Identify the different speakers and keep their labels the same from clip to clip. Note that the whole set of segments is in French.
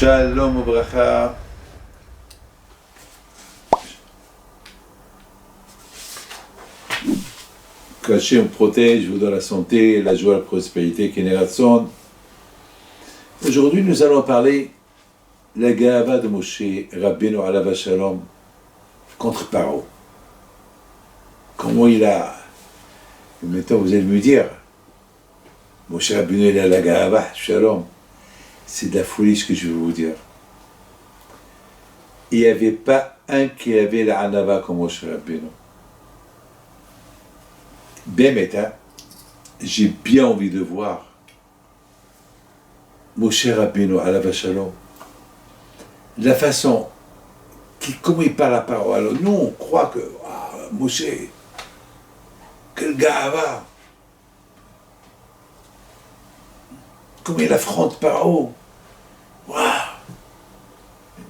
Speaker 1: Shalom Obracha. Que Hachem protège, vous donne la santé, la joie, la prospérité, Keneratson. Aujourd'hui, nous allons parler de la Gava de Moshe Rabbeinu Alav Shalom contre Paro. Comment il a. Maintenant, vous allez me dire, Moshe Rabbeinu il a la Gava Shalom. C'est de la folie ce que je veux vous dire. Il n'y avait pas un qui avait la Anava comme Moshe Rabbeinu. Bémeta, j'ai bien envie de voir Moshe Rabbeinu Alav Shalom. La façon, comment il parle à parole. Alors, nous, on croit que Moshe, quel gars comment il affronte Paro. Waouh!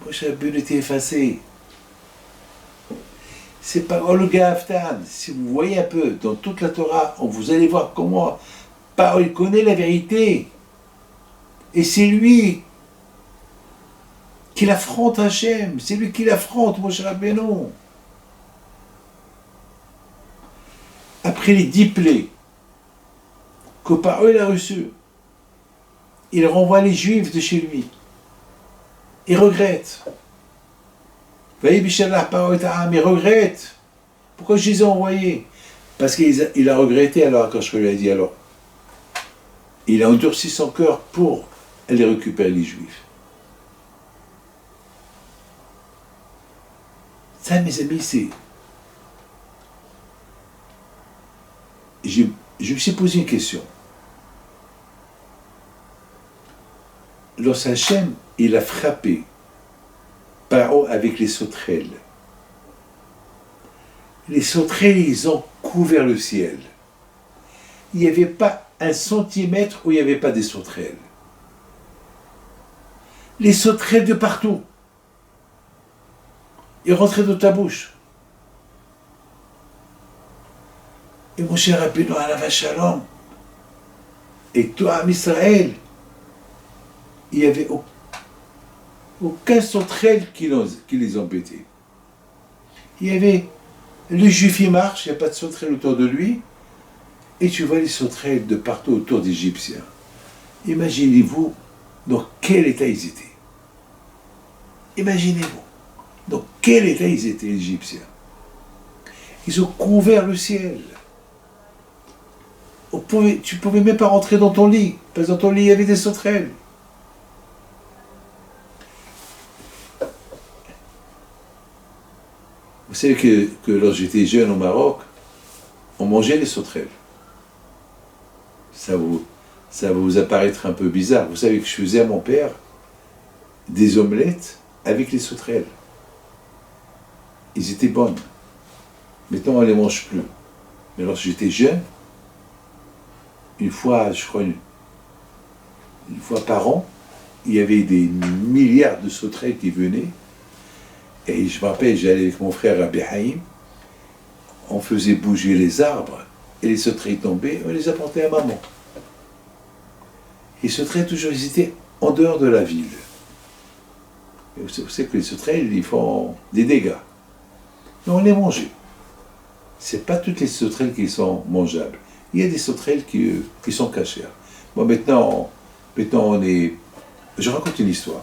Speaker 1: Moshe Rabbeinu était effacé. C'est Paro le gars Haftan. Si vous voyez un peu dans toute la Torah, vous allez voir comment Paro il connaît la vérité. Et c'est lui qui l'affronte Hachem. C'est lui qui l'affronte Moshe Rabbeinu. Après les 10 plaies que Paro il a reçues, il renvoie les Juifs de chez lui. Il regrette. Il regrette. Pourquoi je les ai envoyés? Parce qu'il a regretté alors quand je lui ai dit alors. Il a endurci son cœur pour aller récupérer les Juifs. Ça, mes amis, c'est... Je me suis posé une question. Lorsque Hachem, il a frappé Paro avec les sauterelles. Les sauterelles, ils ont couvert le ciel. Il n'y avait pas un centimètre où il n'y avait pas des sauterelles. Les sauterelles de partout. Ils rentraient dans ta bouche. Et mon cher Rabbeinu Alav Shalom, et toi, Israël, il n'y avait aucun sauterelle qui les embêtait. Il y avait le juif, il marche, il n'y a pas de sauterelle autour de lui, et tu vois les sauterelles de partout autour des Égyptiens. Imaginez-vous dans quel état ils étaient. Imaginez-vous dans quel état ils étaient, les Égyptiens. Ils ont couvert le ciel. Tu ne pouvais même pas rentrer dans ton lit, parce que dans ton lit, il y avait des sauterelles. Vous savez que lorsque j'étais jeune au Maroc, on mangeait les sauterelles. Ça va vous apparaître un peu bizarre. Vous savez que je faisais à mon père des omelettes avec les sauterelles. Ils étaient bonnes. Maintenant, on ne les mange plus. Mais lorsque j'étais jeune, une fois, je crois, une fois par an, il y avait des milliards de sauterelles qui venaient. Et je me rappelle, j'allais avec mon frère Rabbi Haïm, on faisait bouger les arbres, et les sauterelles tombaient, on les apportait à maman. Les sauterelles, toujours, ils étaient en dehors de la ville. Et vous savez que les sauterelles, ils font des dégâts. Mais on les mangeait. Ce n'est pas toutes les sauterelles qui sont mangeables. Il y a des sauterelles qui sont cachères. Bon, maintenant on est... Je raconte une histoire.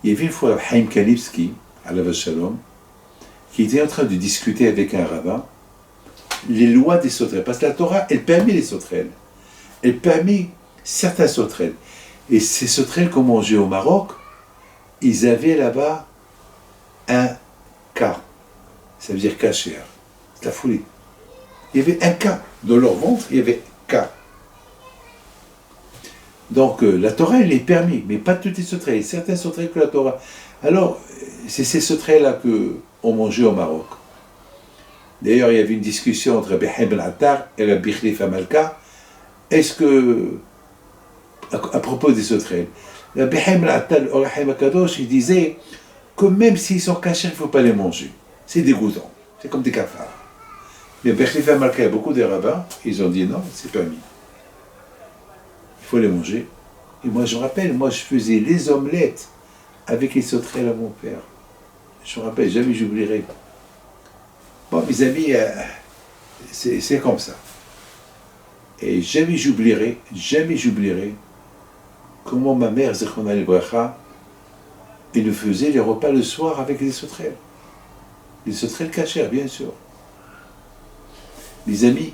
Speaker 1: Il y avait une fois Haïm Kanivski, Alav Shalom, qui était en train de discuter avec un rabbin les lois des sauterelles. Parce que la Torah, elle permet les sauterelles. Elle permet certaines sauterelles. Et ces sauterelles qu'on mangeait au Maroc, ils avaient là-bas un cas. Ça veut dire cachère. C'est la folie. Il y avait un cas. Dans leur ventre, il y avait cas. Donc la Torah, elle est permise, mais pas toutes les sauterelles. Certaines sauterelles que la Torah. Alors, c'est ces sauterelles-là qu'on mangeait au Maroc. D'ailleurs, il y avait une discussion entre Rabbi Haïm Ben Attar et Rabbi Khalifa Malka. Est-ce que, à propos des sauterelles, Rabbi Haïm Ben Attar, Or HaChaim HaKadosh, il disait que même s'ils sont cachés, il ne faut pas les manger. C'est dégoûtant. C'est comme des cafards. Mais Rabbi Khalifa Malka et beaucoup de rabbins, ils ont dit non, c'est permis. Il faut les manger. Et moi, je me rappelle, moi, je faisais les omelettes avec les sauterelles à mon père. Je me rappelle, jamais j'oublierai. Bon, mes amis, c'est comme ça. Et jamais j'oublierai comment ma mère, Zechona Libracha, elle nous faisait les repas le soir avec les sauterelles. Les sauterelles cachères, bien sûr. Les amis,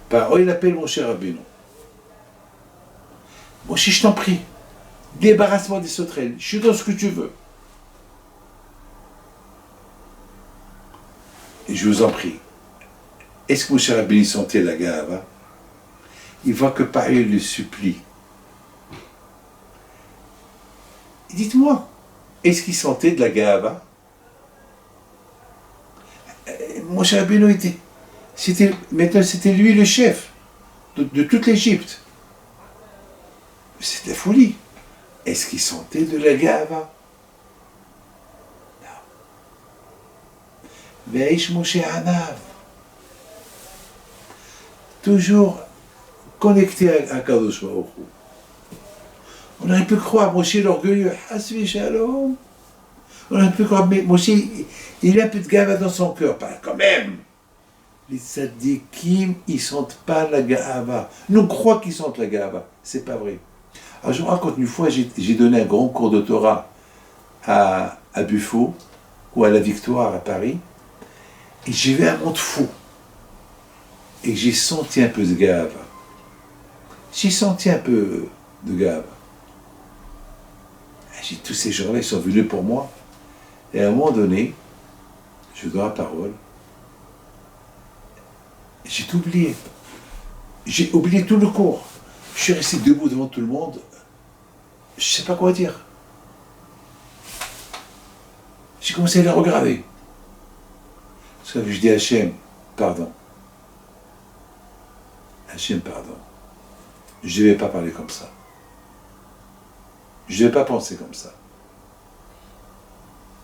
Speaker 1: par il appelle mon cher Rabbeinu. Mon cher, je t'en prie, débarrasse-moi des sauterelles, je suis dans ce que tu veux. Et je vous en prie, est-ce que mon cher Rabbeinu sentait la gava? Il voit que par il le supplie. Dites-moi, est-ce qu'il sentait de la gava? Mon cher Rabbeinu maintenant c'était lui le chef de toute l'Égypte. C'était la folie. Est-ce qu'il sentait de la gava? Non. Ve'ish Moshe Anav. Toujours connecté à Kadosh Baruch Hu. On aurait pu croire Moshe l'orgueilleux. Hasvi Shalom. On aurait pu croire, mais Moshe, il a un peu de gava dans son cœur. Pas quand même. Les tzadikim, ils sentent pas la gava. Nous croyons qu'ils sentent la gava. C'est pas vrai. Alors je vous raconte une fois, j'ai donné un grand cours de Torah à Buffo ou à la Victoire à Paris, et j'ai vu un monde fou. Et j'ai senti un peu de gava. J'ai senti un peu de gava. Tous ces gens-là, ils sont venus pour moi. Et à un moment donné, je donne la parole. J'ai tout oublié. J'ai oublié tout le cours. Je suis resté debout devant tout le monde. Je ne sais pas quoi dire. J'ai commencé à les regarder. Parce que je dis à Hachem, pardon. Hachem, pardon. Je ne vais pas parler comme ça. Je ne vais pas penser comme ça.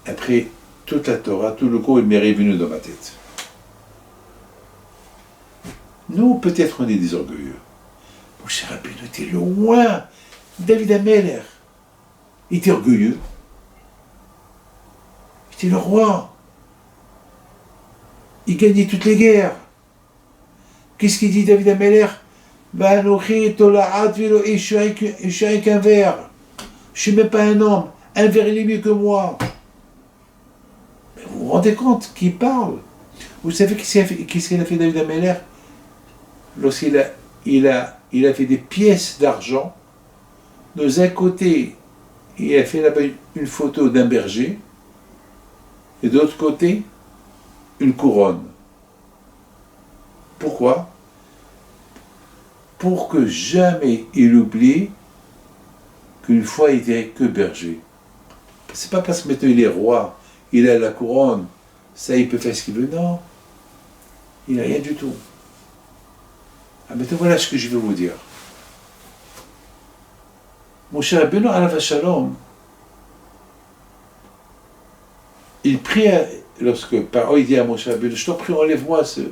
Speaker 1: Après, toute la Torah, tout le cours, il m'est revenu dans ma tête. Nous, peut-être, on est des orgueilleux. Mon cher Rabbeinu était loin. David Ameller, il était orgueilleux. Il était le roi. Il gagnait toutes les guerres. Qu'est-ce qu'il dit, David Ameller? Je suis avec un verre. Je ne suis même pas un homme. Un verre, il est mieux que moi. Mais vous vous rendez compte qu'il parle? Vous savez qu'est-ce qu'il a fait, David Ameller? Lorsqu'il a fait des pièces d'argent, de un côté, il a fait là-bas une photo d'un berger, et de l'autre côté, une couronne. Pourquoi? Pour que jamais il oublie qu'une fois il était que berger. C'est pas parce que maintenant il est roi, il a la couronne, ça il peut faire ce qu'il veut, non. Il n'a rien du tout. Ah, maintenant voilà ce que je veux vous dire. Mon cher Rabbeinu alav shalom, il prie, lorsque par il dit à mon cher Rabbeinu, je t'en prie, enlève-moi, c'est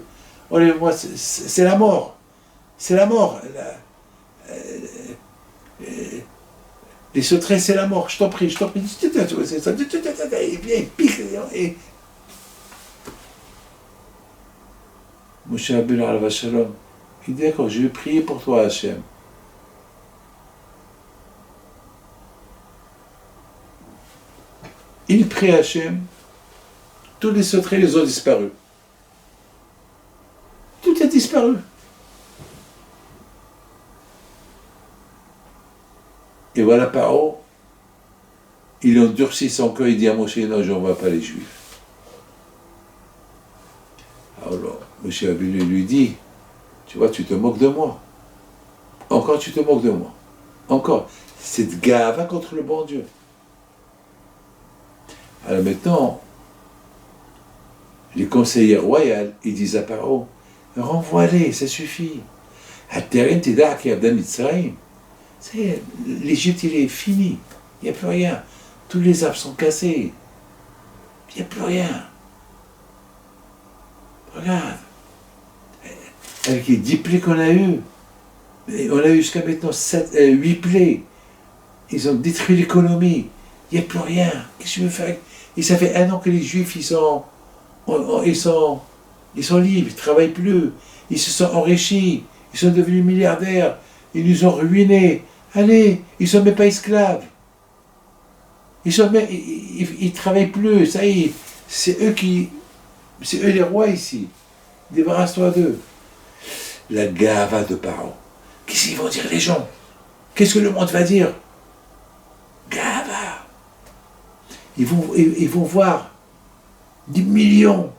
Speaker 1: la mort. C'est la mort. Les sauterelles, c'est la mort. Je t'en prie. Il vient, il pique. Et... Mon cher Rabbeinu alav shalom, il dit d'accord, je vais prier pour toi, Hachem. Il prie Hachem, tous les sauterelles, ils ont disparu. Tout a disparu. Et voilà Paro, il endurcit son cœur, il dit à Moshe, non, je n'envoie pas les Juifs. Alors, Moshe Rabbeinu lui dit, tu vois, tu te moques de moi. Encore, tu te moques de moi. Encore. Cette gava contre le bon Dieu. Alors maintenant, les conseillers royaux, ils disent à Paro, renvoie-les, ça suffit. L'Égypte, il est fini. Il n'y a plus rien. Tous les arbres sont cassés. Il n'y a plus rien. Regarde. Avec les 10 plaies qu'on a eues, Et on a eu jusqu'à maintenant 8 plaies. Ils ont détruit l'économie. Il n'y a plus rien. Qu'est-ce que je veux faire? Et ça fait 1 an que les Juifs, ils sont libres, ils ne travaillent plus. Ils se sont enrichis. Ils sont devenus milliardaires. Ils nous ont ruinés. Allez, ils ne sont même pas esclaves. Ils ne travaillent plus. Ça y est, c'est eux les rois ici. Débarrasse-toi d'eux. La gava de Paro. Qu'est-ce qu'ils vont dire les gens? Qu'est-ce que le monde va dire? Gava. Ils vont voir des millions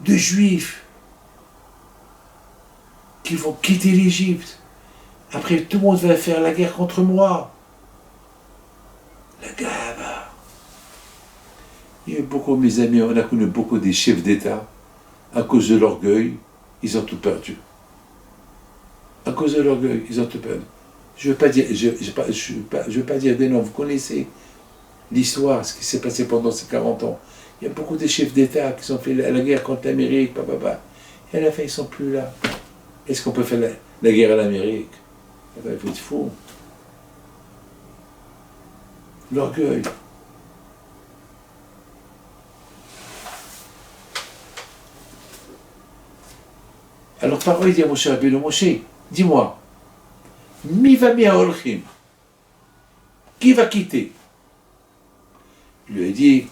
Speaker 1: de Juifs qui vont quitter l'Égypte. Après, tout le monde va faire la guerre contre moi. La gava. Il y a eu beaucoup, mes amis, on a connu beaucoup des chefs d'État. À cause de l'orgueil, ils ont tout perdu. À cause de l'orgueil, ils ont tout perdu. Je ne veux pas dire des noms, vous connaissez l'histoire, ce qui s'est passé pendant ces 40 ans. Il y a beaucoup de chefs d'État qui ont fait la guerre contre l'Amérique, et à la fin, ils ne sont plus là. Est-ce qu'on peut faire la guerre à l'Amérique? Il faut être fou. L'orgueil. Alors, Paro, il dit à Moshe Rabbeinu, Moshe, dis-moi, mi va mi haolchim, qui va quitter? Il lui a dit,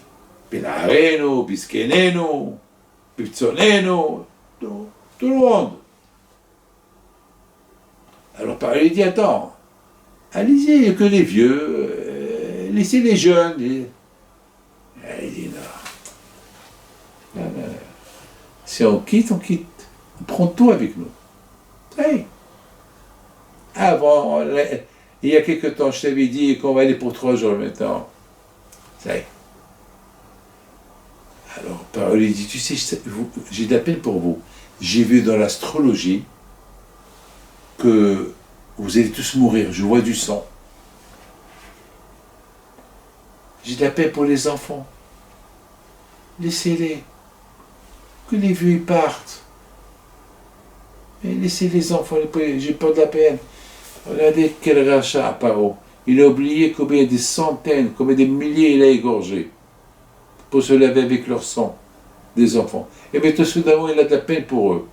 Speaker 1: Benarenu, Biskenenu, Biptsonenu, tout le monde. Alors Paro lui dit, attends, allez-y, il n'y a que les vieux, laissez les jeunes. Il dit, non. Si on quitte, on quitte. On prend tout avec nous. Hey. Avant, il y a quelque temps, je t'avais dit qu'on va aller pour 3 jours maintenant. Ça y est. Alors, Paro lui dit, tu sais, j'ai de la peine pour vous. J'ai vu dans l'astrologie que vous allez tous mourir. Je vois du sang. J'ai de la peine pour les enfants. Laissez-les. Que les vieux ils partent. Mais laissez les enfants, j'ai peur de la peine. Regardez quel rachat à Paro. Il a oublié combien des centaines, combien des milliers il a égorgé pour se laver avec leur sang des enfants. Et bien tout soudainement, il a de la peine pour eux.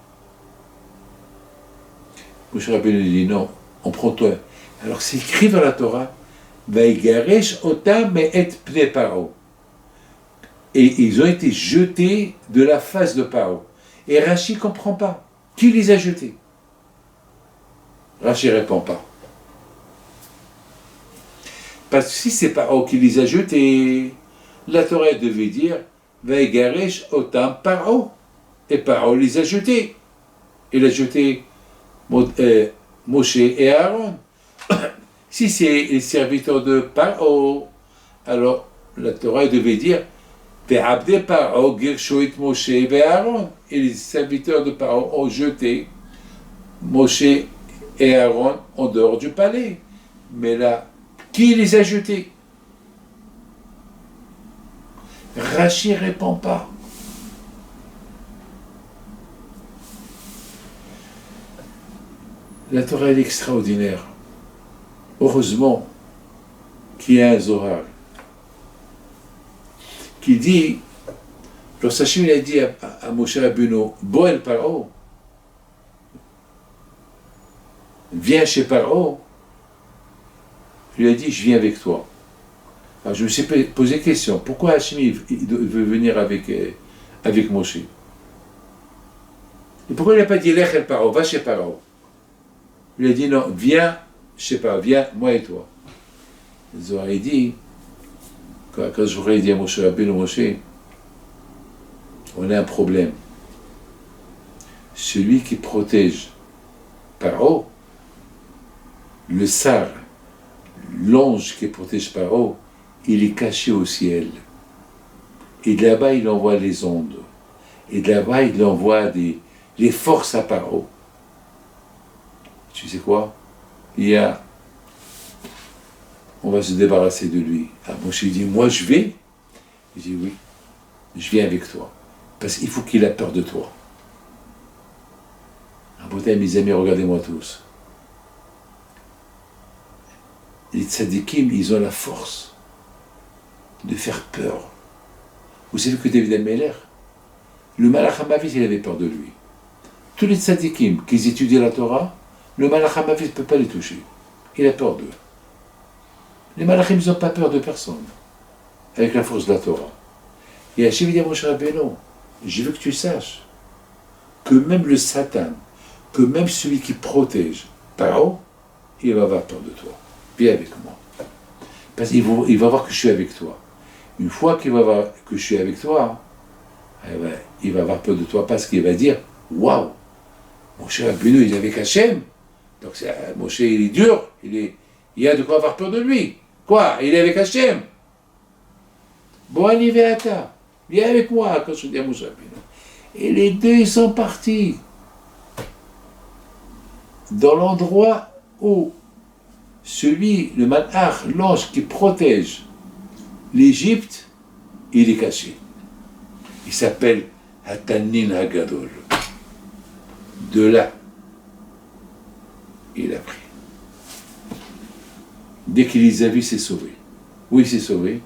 Speaker 1: Moshe Rabbeinu dit non, on prend toi. Alors c'est écrit dans la Torah, Vaigaresh otam et pne Paro. Et ils ont été jetés de la face de Paro. Et Rashi ne comprend pas. Qui les a jetés? Rashi ne répond pas. Parce que si c'est Paro qui les a jetés, la Torah devait dire Vaigaresh otam Paro. Et Paro les a jetés. Il a jeté Moshe et Aaron. Si c'est les serviteurs de Paro, alors la Torah devait dire Ve'abde Paro girshoit Moshe et Aaron. Et les serviteurs de Paro ont jeté Moshe et Aaron en dehors du palais. Mais là, qui les a jetés? Rashi ne répond pas. La Torah est extraordinaire. Heureusement qu'il y a un Zohar qui dit, lorsque Hachem a dit à Moshe Rabbeinu, Boel Paro, viens chez Paro, il lui a dit, je viens avec toi. Alors je me suis posé la question, pourquoi Hachem il veut venir avec Moshe? Et pourquoi il n'a pas dit, Lech el Paro, va chez Paro? Il lui a dit, non, viens chez Paro, viens, moi et toi. Le Zohar dit, quand j'aurais dit à Moshe Rabbeinu, Moshe, on a un problème. Celui qui protège Paro, le sar, l'ange qui protège Paro, il est caché au ciel. Et de là-bas, il envoie les ondes. Et de là-bas, il envoie les forces à Paro. Tu sais quoi? On va se débarrasser de lui. Alors Moshe dit, moi je vais. Il dit, oui, je viens avec toi. Parce qu'il faut qu'il ait peur de toi. En beauté, mes amis, regardez-moi tous. les tzadikim, ils ont la force de faire peur. Vous savez que David Ameller, le Malach HaMavis, il avait peur de lui. Tous les tzadikim qui étudient la Torah, le Malach HaMavis ne peut pas les toucher. Il a peur d'eux. Les Malachim, ils n'ont pas peur de personne, avec la force de la Torah. Et Hachem dit à Moshe Rabbeinu, je veux que tu saches que même le Satan, que même celui qui protège Paro, il va avoir peur de toi. Viens avec moi. Parce qu'il va voir que je suis avec toi. Une fois qu'il va voir que je suis avec toi, il va avoir peur de toi parce qu'il va dire, waouh, Moshe Rabbeinu, il est avec Hachem. Donc Moshe, il est dur, il y a de quoi avoir peur de lui. Quoi? Il est avec Hachem. Bon, Aniveata, viens avec moi, quand je dis à Moshe Rabbeinu. Et les deux, ils sont partis dans l'endroit où le Malach, l'ange qui protège l'Égypte, il est caché. Il s'appelle Hatanin Hagadol. De là, il a pris. Dès qu'il les a vus, il s'est sauvé. Où il s'est sauvé?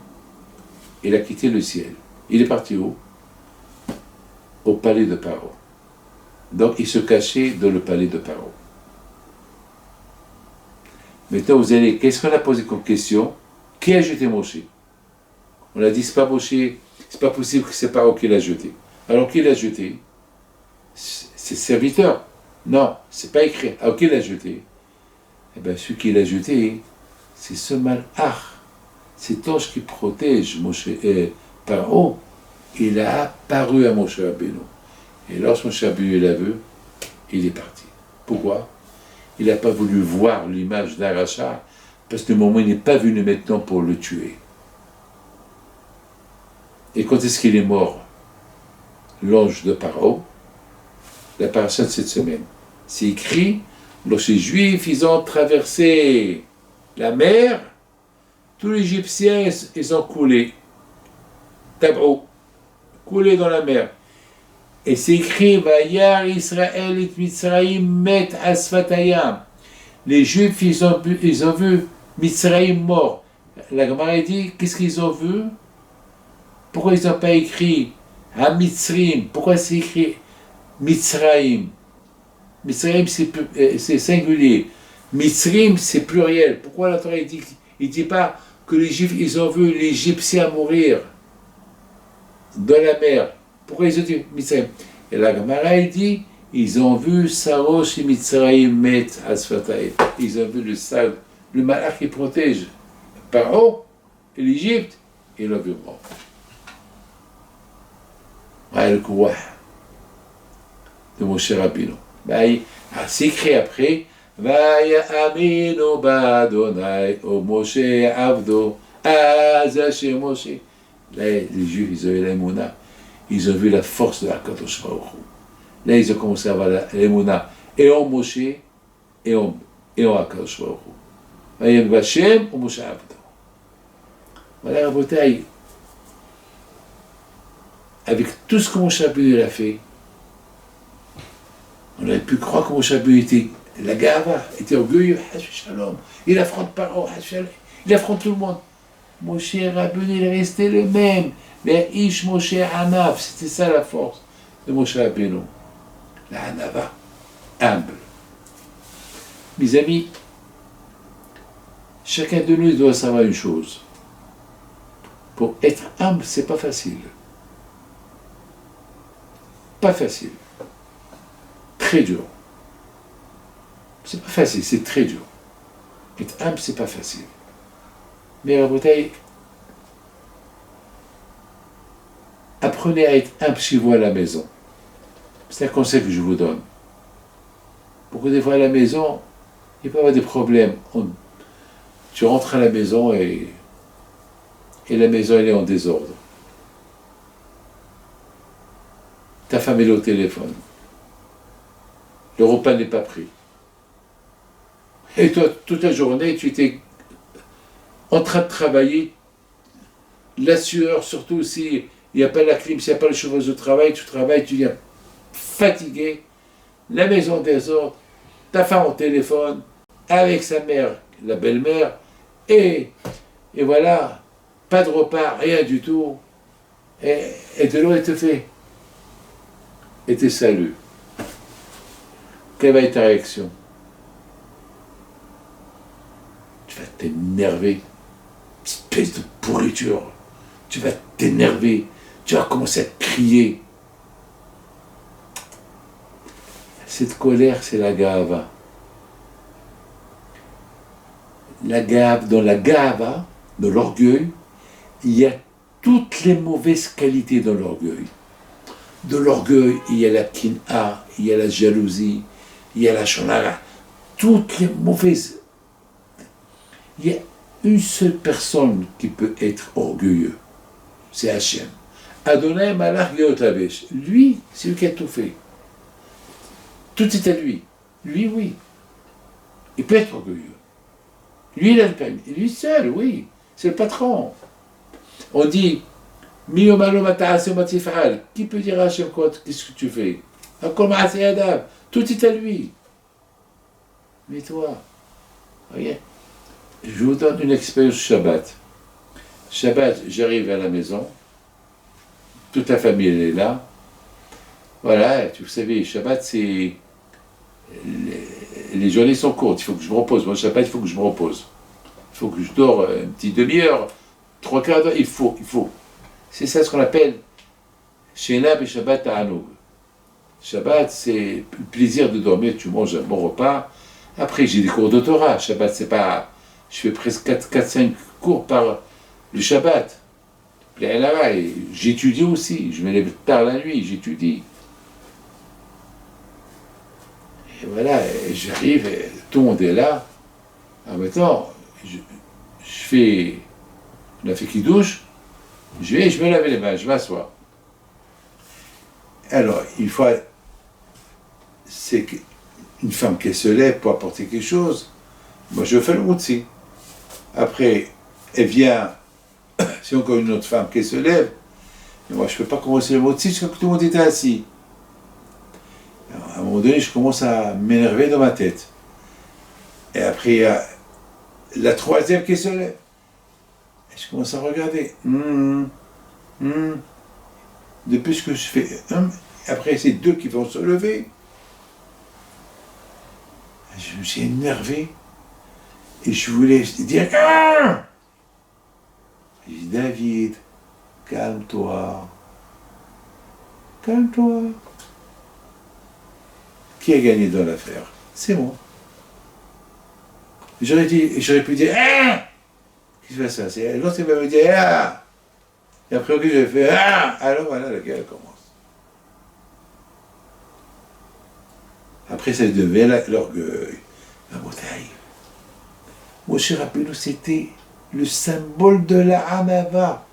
Speaker 1: Il a quitté le ciel. Il est parti où? Au palais de Paro. Donc il se cachait dans le palais de Paro. Maintenant vous allez, qu'est-ce qu'on a posé comme question? Qui a jeté Moshe? On a dit c'est pas Moshe, c'est pas possible que c'est Paro qui l'a jeté. Alors qui l'a jeté? C'est serviteur. Non, c'est pas écrit. Alors qui l'a jeté? Eh bien celui qui l'a jeté, c'est ce Malach, cet ange qui protège Paro. Il a apparu à Moshe Rabbeinu. Et lorsque Moshe Rabbeinu l'a vu, il est parti. Pourquoi? Il n'a pas voulu voir l'image d'Aracha, parce que le moment il n'est pas venu maintenant pour le tuer. Et quand est-ce qu'il est mort? L'ange de Paro, la paracha de cette semaine. C'est écrit, lorsque les Juifs ils ont traversé la mer, tous les Égyptiens ils ont coulé. Tab'ou. Coulé dans la mer. Et c'est écrit Vayar Israël et Mitzraïm met asfatayam. Les Juifs, ils ont vu Mitzraïm mort. La Gemara dit qu'est-ce qu'ils ont vu? Pourquoi ils n'ont pas écrit Mitzrim? Pourquoi c'est écrit Mitzraïm? Mitzraïm c'est singulier. Mitzrim c'est pluriel. Pourquoi la Torah il dit pas que les Juifs ils ont vu l'Égyptien mourir dans la mer? Pourquoi ils ont dit Mitzrayim? Et la Gemara dit ils ont vu Sarosh et Mitzrayim met Asfataïm. Ils ont vu le Malach qui protège Paro et l'Égypte, et ils l'ont vu mort. Le Kouah de Moshe Rabbeinu. C'est écrit après Vaya Amino Badonai O Moshe Avdo Azaché Moshe. Là, les Juifs, ils ont eu l'émouna. Ils ont vu la force de la Kadosh Baruch Hu. Là, ils ont commencé à avoir l'émouna. Et en Moshe, et en Akadosh Baruch Hu. Vayem Vashem, ou Moshe Avdo. Voilà, Rabotai. Avec tout ce que Moshe Rabbeinu a fait, on aurait pu croire que Moshe Rabbeinu était la gava, était orgueilleux. Shalom. Il affronte Paro, il affronte tout le monde. Moshe Rabbeinu, il est resté le même. Mais Ish Moshe Anav, c'était ça la force de Moshe Rabbeinu. La Anava, humble. Mes amis, chacun de nous doit savoir une chose. Pour être humble, c'est pas facile. Pas facile. Très dur. C'est pas facile, c'est très dur. Être humble, c'est pas facile. Mais la bouteille, apprenez à être humble chez vous à la maison. C'est un conseil que je vous donne. Pour que des fois à la maison, il peut y avoir des problèmes. Tu rentres à la maison et la maison elle est en désordre. Ta femme est au téléphone. Le repas n'est pas pris. Et toi, toute la journée, tu étais en train de travailler. La sueur, surtout si il n'y a pas la clim, s'il n'y a pas le chauffage de travail, tu travailles, tu viens fatigué. La maison en désordre. Ta femme au téléphone, avec sa mère, la belle-mère, Et voilà, pas de repas, rien du tout. Et de l'eau, elle te fait. Et te salue. Quelle va être ta réaction? Tu vas t'énerver. Espèce de pourriture. Tu vas t'énerver. Tu vas commencer à crier. Cette colère, c'est la gava. Dans la gava, dans l'orgueil, il y a toutes les mauvaises qualités dans l'orgueil. De l'orgueil, il y a la kin'a, il y a la jalousie, il y a la shonara. Toutes les mauvaises. Il y a une seule personne qui peut être orgueilleux. C'est Hachem. Adonai Malach Geotavesh. Lui, c'est lui qui a tout fait. Tout est à lui. Lui, oui. Il peut être orgueilleux. Lui, il a le permis. Lui seul, oui. C'est le patron. On dit, qui peut dire à Hachem qu'est-ce que tu fais? Tout est à lui. Mais toi, voyez, je vous donne une expérience Shabbat. Shabbat, j'arrive à la maison, toute la famille elle est là. Voilà, vous savez, Shabbat, c'est... Les journées sont courtes, il faut que je me repose. Moi, Shabbat, il faut que je me repose. Il faut que je dors une petite demi-heure, 3/4 d'heure, il faut. C'est ça ce qu'on appelle Shena be Shabbat Ta'anoug. Shabbat, c'est le plaisir de dormir, tu manges un bon repas. Après, j'ai des cours de Torah. Shabbat, c'est pas... Je fais presque 4-5 cours par le Shabbat. Et j'étudie aussi. Je me lève tard la nuit, j'étudie. Et voilà, et j'arrive, et tout le monde est là. En même temps, je fais... On a fait qui douche. Je me lave les mains, je m'assois. Alors, il faut... C'est une femme qui se lève pour apporter quelque chose. Moi, je fais le moutsi. Après, elle vient... C'est encore une autre femme qui se lève. Et moi, je ne peux pas commencer le moutsi parce que tout le monde était assis. Alors, à un moment donné, je commence à m'énerver dans ma tête. Et après, il y a la troisième qui se lève. Et je commence à regarder. Depuis ce que je fais... Après, c'est deux qui vont se lever. Je me suis énervé. Et je voulais dire... J'ai dit, David, calme-toi. Calme-toi. Qui a gagné dans l'affaire? C'est moi. J'aurais pu dire... Qu'est-ce que c'est ça? C'est l'autre qui va me dire... Et après, j'ai fait... Alors voilà, la guerre commence. Après, ça devait l'orgueil, la bouteille. Moshe Rabbeinu, c'était le symbole de la Hanava.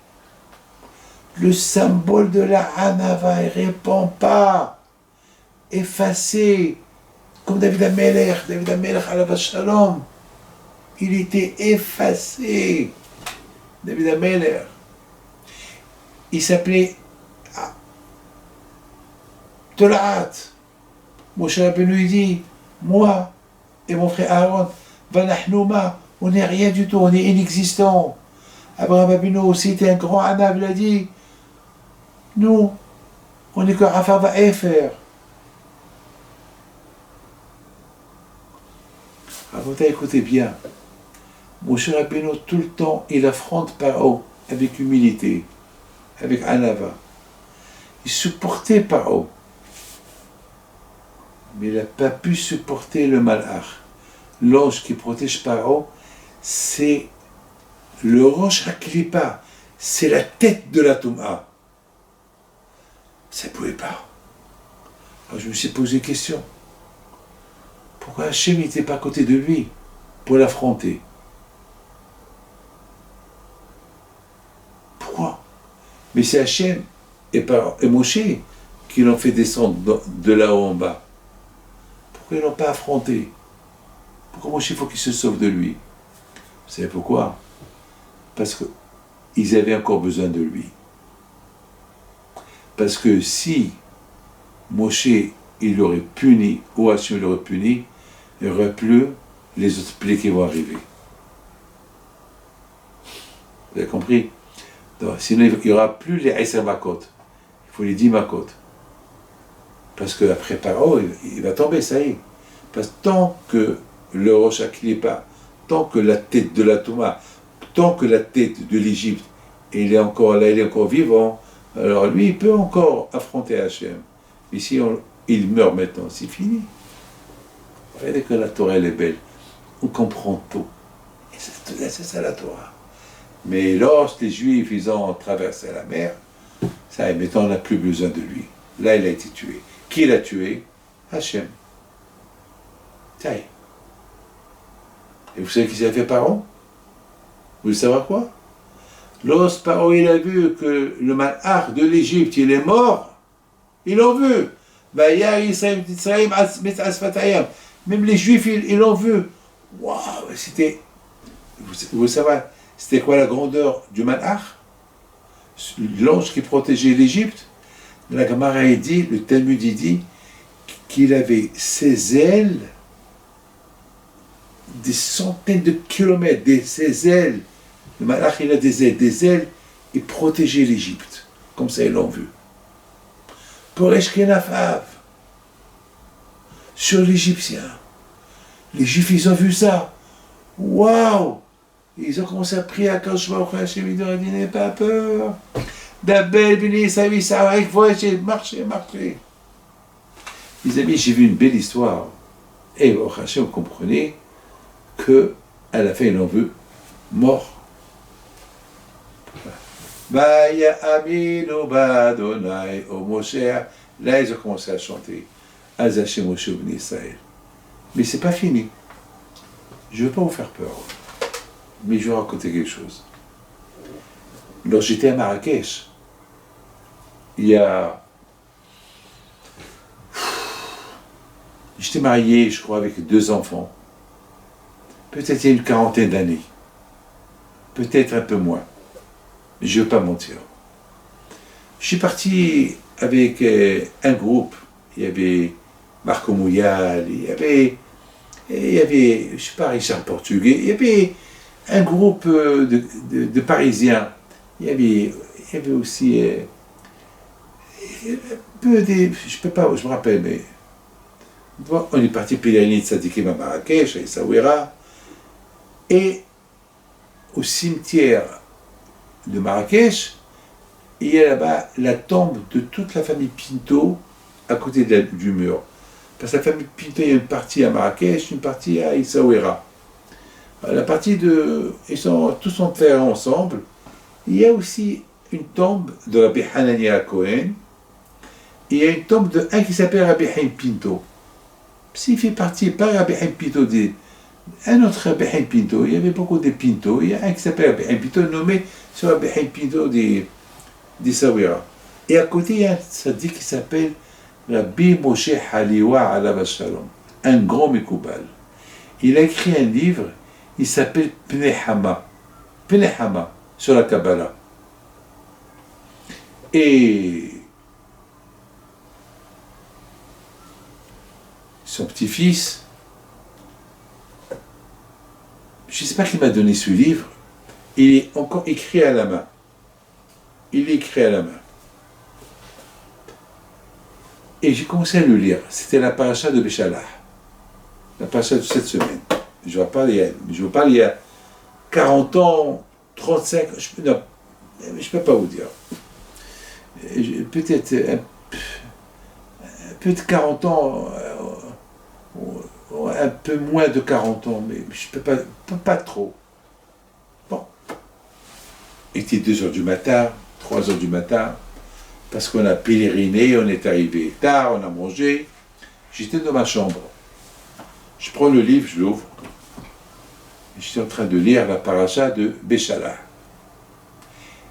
Speaker 1: Le symbole de la Hanava, il ne répond pas. Effacé. Comme David Amelech, Alav Shalom. Il était effacé. David Amelech. Il s'appelait Tolaat. Moshe Rabbeinu dit, moi et mon frère Aaron, Vanahnouma, on n'est rien du tout, on est inexistant. Abraham Avinu aussi était un grand Hanav, il a dit, nous, on est que Afar va faire. Alors, écoutez bien, Moshe Rabbeinu, tout le temps, il affronte Paro avec humilité, avec Hanava. Il supportait Paro. Mais il n'a pas pu supporter le malach. L'ange qui protège Paro, c'est le Rosh HaKlipa, c'est la tête de la Touma. Ça ne pouvait pas. Alors je me suis posé une question. Pourquoi Hachem n'était pas à côté de lui pour l'affronter? Pourquoi? Mais c'est Hachem et Moshe qui l'ont fait descendre de là-haut en bas. Pourquoi ils ne l'ont pas affronté? Pourquoi Moshe, il faut qu'il se sauve de lui? Vous savez pourquoi? Parce qu'ils avaient encore besoin de lui. Parce que si Moshe, il l'aurait puni, ou Hachem l'aurait puni, il n'y aurait plus les autres plaies qui vont arriver. Vous avez compris? Donc, sinon, il n'y aura plus les 10 makot. Il faut les 10 makot. Parce qu'après Paro, il va tomber, ça y est. Parce que tant que le Rosh Haklipa, tant que la tête de la Touma, tant que la tête de l'Égypte, il est encore là, il est encore vivant, alors lui, il peut encore affronter Hachem. Mais si il meurt maintenant, c'est fini. Regardez que la Torah, elle est belle. On comprend tout. Et c'est ça la Torah. Mais lorsque les Juifs, ils ont traversé la mer, ça y est, maintenant on n'a plus besoin de lui. Là, il a été tué. Qui l'a tué? Hachem. Ça y est. Et vous savez qui s'est fait Paro? Vous voulez savoir quoi? Lorsque Paro il a vu que le malach de l'Égypte il est mort, ils l'ont vu. Même les Juifs ils l'ont vu. Waouh, c'était. Vous savez, c'était quoi la grandeur du malach? L'ange qui protégeait l'Égypte. La Gemara dit, le Talmud dit qu'il avait ses ailes des centaines de kilomètres, ses ailes. Le malach, il a des ailes, et protégeait l'Égypte. Comme ça, ils l'ont vu. Pour Eshkenafav, sur l'Égyptien, les Juifs, ils ont vu ça. Waouh! Ils ont commencé à prier à Kadosh Baruch Hu, Hashem, ils ont dit, n'aie pas peur. D'Abel, Bini, Savi, Sarek, voyez, marchez. Les amis, j'ai vu une belle histoire. Et au Hashem, vous comprenez que à la fin, ils l'ont vu mort. Vaya Aminu Badonai au Moshe. Là, ils ont commencé à chanter. Azashem Moshe Ben Israël. Mais c'est pas fini. Je ne veux pas vous faire peur. Mais je vais raconter quelque chose. Lorsque j'étais à Marrakech, j'étais marié, je crois, avec 2 enfants. Peut-être il y a une quarantaine d'années. Peut-être un peu moins. Mais je ne veux pas mentir. Je suis parti avec un groupe. Il y avait Marco Mouyal, il y avait, je ne sais pas, Richard Portugais, il y avait un groupe de Parisiens. Il y avait aussi un peu des... Je me rappelle, mais... On est parti pèleriner de Tzadikim à Marrakech, à Essaouira, et au cimetière de Marrakech, il y a là-bas la tombe de toute la famille Pinto à côté du mur. Parce que la famille Pinto, il y a une partie à Marrakech, une partie à Essaouira. La partie de... Ils sont tous enterrés ensemble. Il y a aussi une tombe de Rabbi Hanania Cohen. Il y a une tombe de un qui s'appelle Rabbi Haim Pinto. S'il fait partie, pas Rabbi Haim Pinto, un autre Rabbi Haim Pinto. Il y avait beaucoup de Pinto. Il y a un qui s'appelle Rabbi Haim Pinto, nommé sur Rabbi Haim Pinto d'Essaouira. Et à côté, il y a un tzaddik qui s'appelle Rabbi Moshe Haliwa Alav Shalom, un grand Mekoubal. Il a écrit un livre, il s'appelle Pnei Hama, sur la Kabbalah. Et son petit-fils, je ne sais pas qui m'a donné ce livre, il est encore écrit à la main. Et j'ai commencé à le lire. C'était la paracha de Béchalah. La paracha de cette semaine. Je vous parle il y a 40 ans, 35, je ne peux pas vous dire. Peut-être 40 ans, un peu moins de 40 ans, mais je ne peux pas trop. Bon. Il était 2h du matin, 3h du matin, parce qu'on a pèleriné, on est arrivé tard, on a mangé. J'étais dans ma chambre. Je prends le livre, je l'ouvre. J'étais en train de lire la paracha de Béchalah.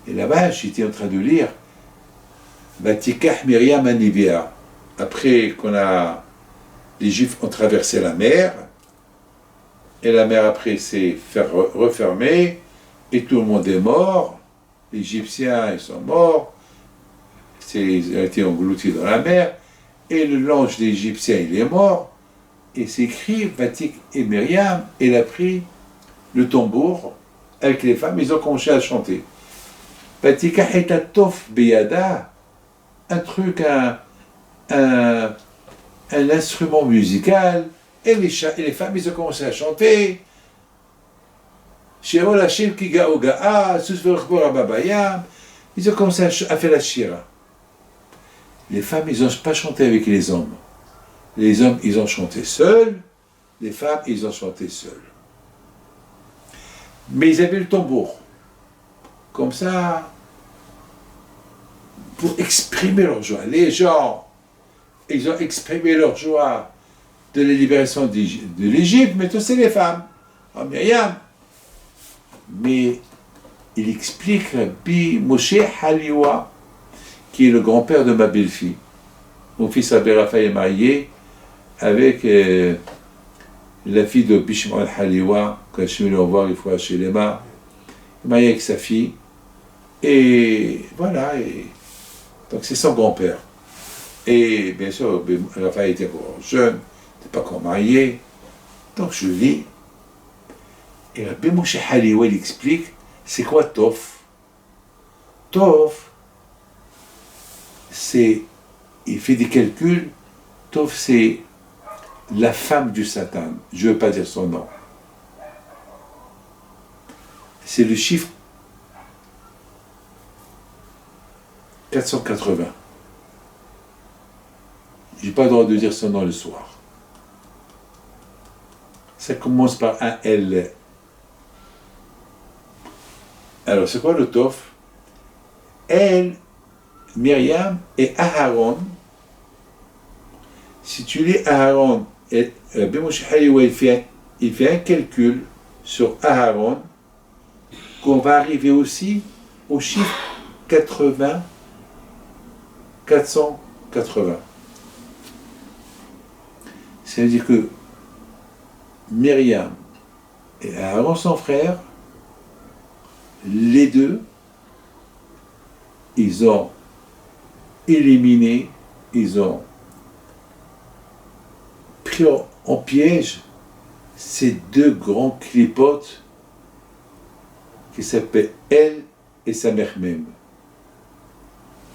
Speaker 1: Et là-bas, j'étais en train de lire Vatikach Miriam Anivia. Après les Juifs ont traversé la mer, et la mer après s'est refermée, et tout le monde est mort. Les Égyptiens, ils sont morts. Ils ont été engloutis dans la mer, et l'ange des Égyptiens, il est mort. Et c'est écrit, Vatik et Myriam, elle a pris le tambour, avec les femmes, ils ont commencé à chanter. Batikaheta tof beyada, un truc, un instrument musical, et les femmes, ils ont commencé à chanter. Ils ont commencé à faire la shira. Les femmes, ils n'ont pas chanté avec les hommes. Les hommes, ils ont chanté seuls. Les femmes, ils ont chanté seuls. Mais ils avaient le tambour. Comme ça, pour exprimer leur joie. Les gens, ils ont exprimé leur joie de la libération de l'Égypte, mais tous c'est les femmes. Oh, Myriam. Mais il explique Rabbi Moshe Haliwa, qui est le grand-père de ma belle-fille. Mon fils Rabbi Raphaël est marié avec la fille de Bishmael Haliwa, quand je suis venu le voir, il faut chez les mains. Il est marié avec sa fille. Et voilà. Donc c'est son grand-père. Et bien sûr, Raphaël était encore jeune, n'était pas encore marié. Donc je lis. Et Rabbi Moshe Haliwa, il explique, c'est quoi Tov? Tov, c'est, il fait des calculs, Tov c'est la femme du Satan, je ne veux pas dire son nom. C'est le chiffre 480. Je n'ai pas le droit de dire son nom le soir. Ça commence par un L. Alors, c'est quoi le Tov? Elle, Myriam et Aharon. Si tu lis Aharon, Rabbi Moshe Haliwa, il fait un calcul sur Aharon, qu'on va arriver aussi au chiffre 80, 480. Ça veut dire que Myriam et Aharon, son frère, les deux, ils ont éliminé, ils ont pris en piège ces deux grands clipotes qui s'appellent elle et sa mère même.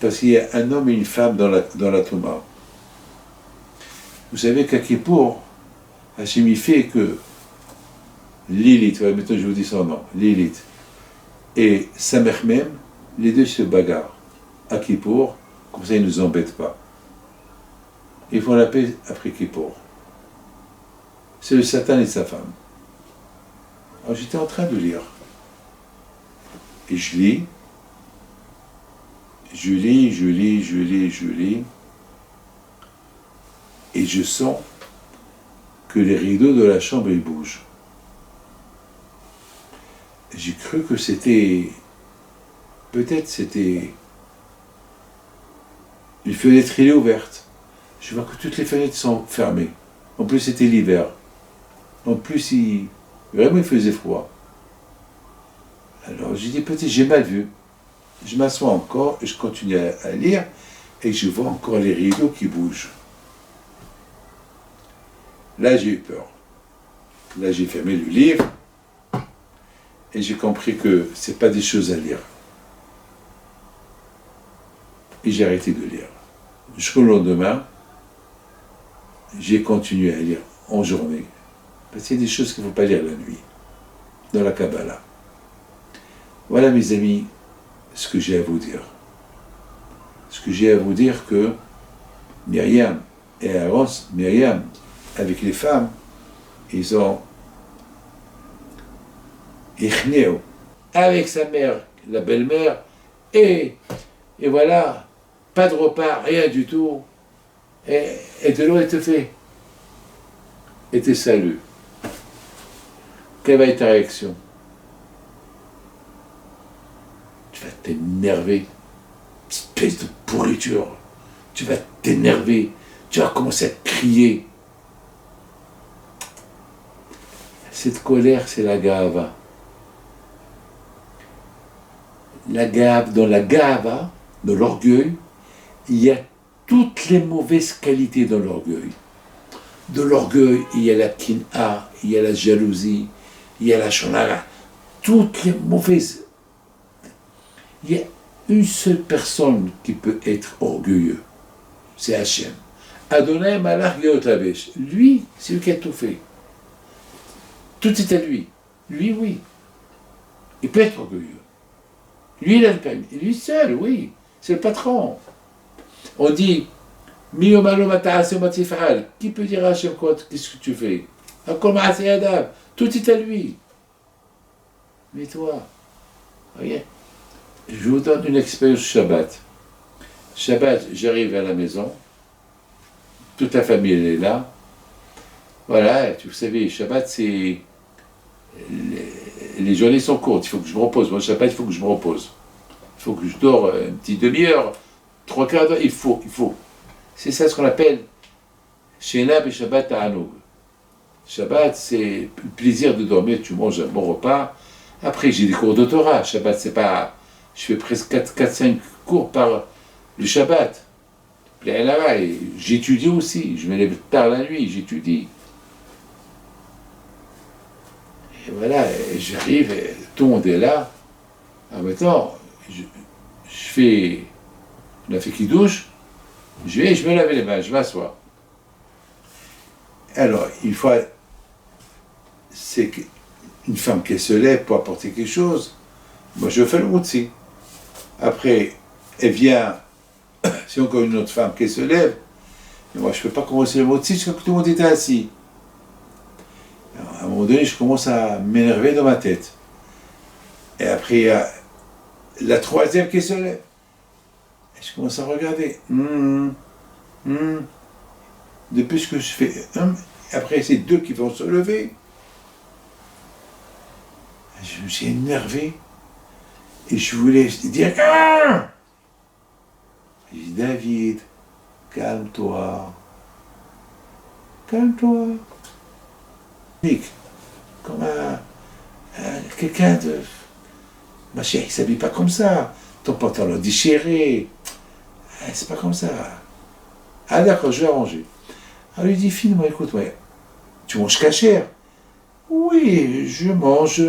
Speaker 1: Parce qu'il y a un homme et une femme dans la Touma. Vous savez qu'à Kippour, Hachem y fait que Lilith, maintenant je vous dis son nom, Lilith, et sa mère même, les deux se bagarrent à Kippour, comme ça ils ne nous embêtent pas. Ils font la paix après Kippour. C'est le Satan et sa femme. Alors j'étais en train de lire. Et je lis. Et je sens que les rideaux de la chambre ils bougent. J'ai cru que c'était... Peut-être c'était... Une fenêtre il est ouverte. Je vois que toutes les fenêtres sont fermées. En plus c'était l'hiver. En plus vraiment il faisait froid. Alors j'ai dit peut-être j'ai mal vu. Je m'assois encore et je continue à lire et je vois encore les rideaux qui bougent. Là j'ai eu peur. Là j'ai fermé le livre et j'ai compris que c'est pas des choses à lire. Et j'ai arrêté de lire. Jusqu'au lendemain, j'ai continué à lire en journée. Parce qu'il y a des choses qu'il ne faut pas lire la nuit, dans la Kabbalah. Voilà mes amis, ce que j'ai à vous dire. Ce que j'ai à vous dire que Myriam et Aaron, Myriam, avec les femmes, ils ont Ichnéo, avec sa mère, la belle-mère, et voilà, pas de repas, rien du tout, et de l'eau étouffée. Et tes saluts. Quelle va être ta réaction? Tu vas t'énerver, espèce de pourriture. Tu vas t'énerver, tu vas commencer à crier. Cette colère, c'est la gava. La gave, dans la gava, dans l'orgueil, il y a toutes les mauvaises qualités dans l'orgueil. De l'orgueil, il y a la kin'a, il y a la jalousie, il y a la shonara. toutes les mauvaises. Il y a une seule personne qui peut être orgueilleux, c'est Hachem. Adonai Malach Geotavesh. Lui, c'est lui qui a tout fait. Tout est à lui. Lui, oui. Il peut être orgueilleux. Lui, il a le permis. Lui seul, oui. C'est le patron. On dit, Mi omalo mata'ase matifa'al. Qui peut dire à Hachem quoi, qu'est-ce que tu fais? Akol ma'ase yadav. Tout est à lui. Mais toi, voyez, je vous donne une expérience Shabbat. Shabbat, j'arrive à la maison, toute la famille elle est là. Voilà, vous savez, Shabbat, c'est. Les journées sont courtes, il faut que je me repose. Moi, Shabbat, il faut que je me repose. Il faut que je dors une petite demi-heure, 3/4 d'heure, il faut. C'est ça ce qu'on appelle Shena et Shabbat Ta'anoug. Shabbat, c'est le plaisir de dormir, tu manges un bon repas. Après, j'ai des cours de Torah. Shabbat, c'est pas. Je fais presque 4-5 cours par le Shabbat. Et j'étudie aussi. Je me lève tard la nuit, j'étudie. Et voilà, et j'arrive, et tout le monde est là. En même temps, on a fait qui douche, je me lave les mains, je m'assois. Alors, une fois, c'est qu'une femme qui se lève pour apporter quelque chose, moi je fais le routsi. Après, elle vient, c'est encore une autre femme qui se lève, et moi je ne peux pas commencer le routsi jusqu'à ce que tout le monde était assis. Alors, à un moment donné, je commence à m'énerver dans ma tête. Et après, il y a la troisième qui se lève. Et je commence à regarder. Depuis que je fais après c'est deux qui vont se lever. Je me suis énervé. Et je voulais dire Je dis, David, calme-toi. Calme-toi. Comme quelqu'un de. Ma chérie, il ne s'habille pas comme ça. Ton pantalon déchiré. C'est pas comme ça. Ah d'accord, je vais arranger. Alors il dit, finalement, écoute, ouais, tu manges cachère? Oui, je mange,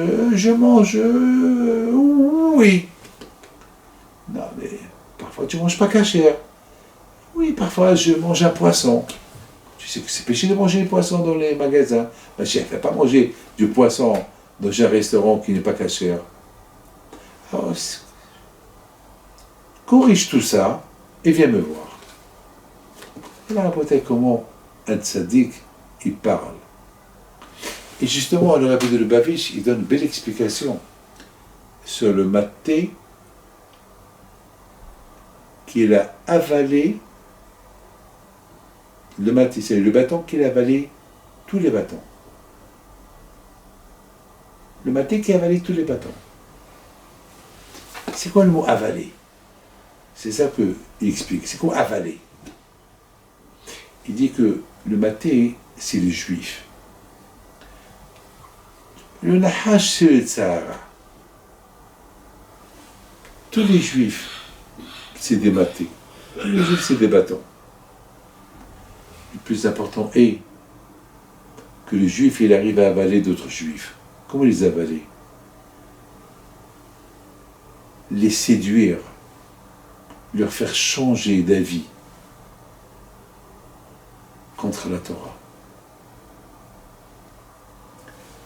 Speaker 1: oui. Non, mais parfois tu manges pas cachère. Oui, parfois je mange un poisson. Tu sais que c'est péché de manger des poissons dans les magasins. Ma chérie, ne fait pas manger du poisson dans un restaurant qui n'est pas cachère. Alors, corrige tout ça et viens me voir. Et là, peut-être comment un tzaddik, il parle. Et justement, le Rabbi de Lubavitch, il donne une belle explication sur le maté qu'il a avalé. Le maté, c'est le bâton qu'il a avalé tous les bâtons. Le maté qui a avalé tous les bâtons. C'est quoi le mot avaler? C'est ça qu'il explique. C'est quoi avaler? Il dit que le maté, c'est les juifs. Le nahash, c'est le tzahara. Tous les juifs, c'est des matés. Tous les juifs, c'est des bâtons. Le plus important est que le juif, il arrive à avaler d'autres juifs. Comment les avaler? Les séduire, leur faire changer d'avis contre la Torah.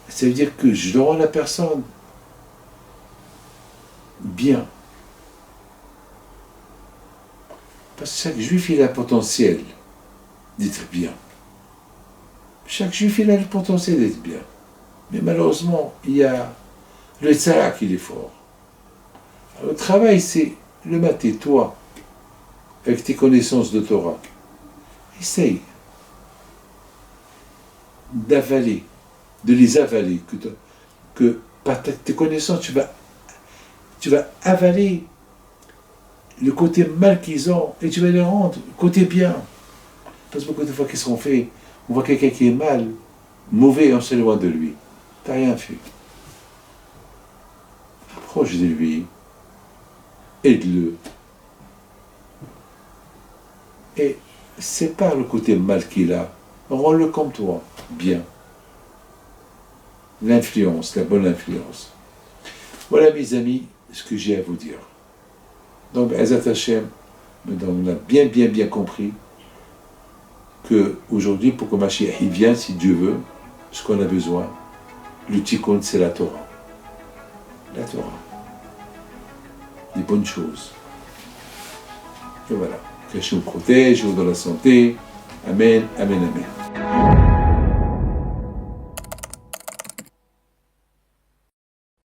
Speaker 1: Ça veut dire que je rends la personne bien. Parce que chaque juif, il a le potentiel d'être bien. Chaque juif, il a le potentiel d'être bien. Mais malheureusement, il y a le tzara qui est fort. Alors, le travail, c'est le maté, toi, avec tes connaissances de Torah. Essaye d'avaler, de les avaler, que par tes connaissances, tu vas avaler le côté mal qu'ils ont et tu vas les rendre le côté bien. Parce que beaucoup de fois qu'ils sont faits, on voit quelqu'un qui est mal, mauvais, on s'éloigne de lui. T'as rien fait. Approche de lui, aide-le. Et sépare le côté mal qu'il a, rends-le comme toi, bien. L'influence, la bonne influence. Voilà mes amis, ce que j'ai à vous dire. Donc, Ezat Hashem, on a bien compris qu'aujourd'hui, pour que Mashiach vienne, si Dieu veut, ce qu'on a besoin, le tikkun, c'est la Torah. La Torah. Les bonnes choses. Et voilà. Que Hachem vous protège, vous dans la santé. Amen, amen, amen.